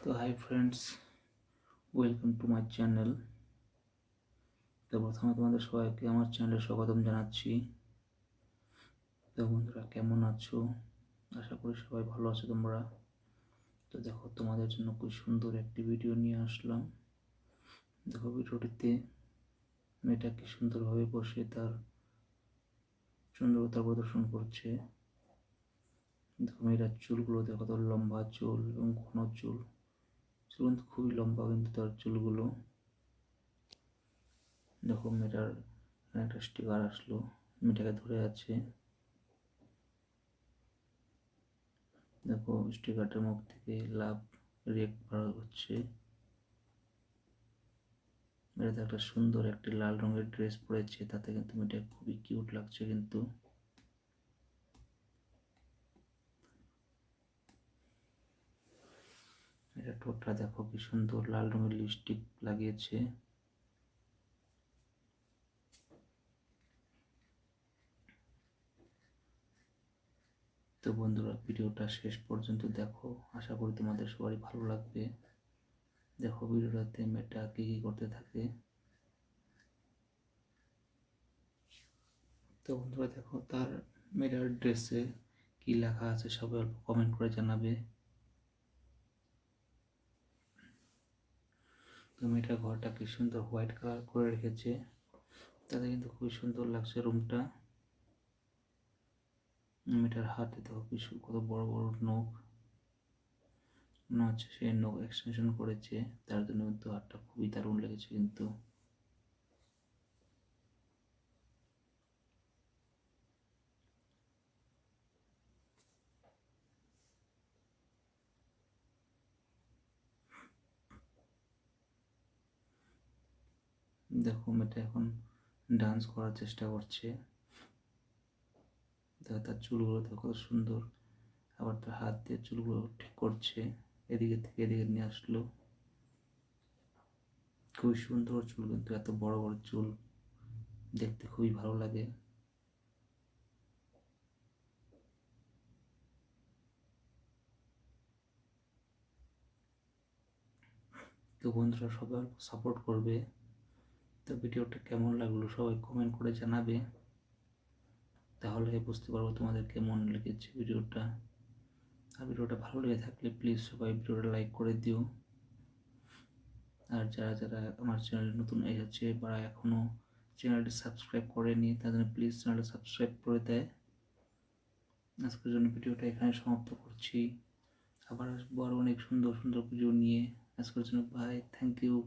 তো hi friends, welcome to my channel. তো প্রথমে তোমাদের সবাইকে আমার চ্যানেলে স্বাগতম জানাচ্ছি। তো বন্ধুরা, কেমন আছো? আশা করি সবাই ভালো আছো তোমরা। তো দেখো, তোমাদের জন্য খুব সুন্দর একটি ভিডিও নিয়ে আসলাম। দেখো, ভিডিওটিতে মেয়েটা কি সুন্দরভাবে বসে তার সুন্দরতা প্রদর্শন করছে। দেখো, মেয়েটার চুলগুলো দেখো, তার লম্বা চুল এবং ঘন চুল। চুল কিন্তু খুবই লম্বা, কিন্তু তার চুলগুলো দেখো। মেয়েটার এখানে একটা স্টিকার আসলো, মেয়েটাকে ধরে আছে। দেখো, স্টিকারটার মুখ থেকে লাভ রিয়েক্ট বার হচ্ছে। মেয়েটা একটা সুন্দর একটি লাল রঙের ড্রেস পরেছে, তাতে কিন্তু মেয়েটা খুবই কিউট লাগছে। কিন্তু এটা ঠোঁটটা দেখো কি সুন্দর লাল রঙের লিপস্টিক লাগিয়েছে। তো বন্ধুরা, ভিডিওটা শেষ পর্যন্ত দেখো, আশা করি তোমাদের সবারই ভালো লাগবে। দেখো ভিডিওটাতে মেয়েটা কি কি করতে থাকে। তো বন্ধুরা দেখো, তার মেয়েটার ড্রেসে কি লেখা আছে সবাই অল্প কমেন্ট করে জানাবে। তো মেয়েটার ঘরটা কি সুন্দর হোয়াইট কালার করে রেখেছে, তাতে কিন্তু খুবই সুন্দর লাগছে রুমটা। মেয়েটার হাতে দেখো কিছু কত বড় বড় নখ, মনে হচ্ছে সে নখ এক্সটেনশন করেছে, তার জন্য কিন্তু হাতটা খুবই দারুণ লেগেছে। কিন্তু দেখো, মেয়েটা এখন ডান্স করার চেষ্টা করছে। দেখো তার চুলগুলো দেখো কত সুন্দর, আবার তার হাত দিয়ে চুলগুলো ঠিক করছে, এদিকে থেকে এদিকে নিয়ে আসলো। খুবই সুন্দর চুল, কিন্তু এত বড় বড় চুল দেখতে খুবই ভালো লাগে। তো বন্ধুরা, সবাই অল্প সাপোর্ট করবে। তো ভিডিওটা কেমন লাগলো সবাই কমেন্ট করে জানাবে, তাহলে বুঝতে পারবো তোমাদের কেমন লেগেছে ভিডিওটা। আর ভিডিওটা ভালো লেগে থাকলে প্লিজ সবাই ভিডিওটা লাইক করে দিও। আর যারা যারা আমার চ্যানেল নতুন এসেছে বা এখনও চ্যানেলটি সাবস্ক্রাইব করেনি, তাদের প্লিজ চ্যানেলটা সাবস্ক্রাইব করে দেয়। আজকের জন্য ভিডিওটা এখানে সমাপ্ত করছি। আবার আসবো আরও অনেক সুন্দর সুন্দর ভিডিও নিয়ে। আজকের জন্য বাই, থ্যাংক ইউ।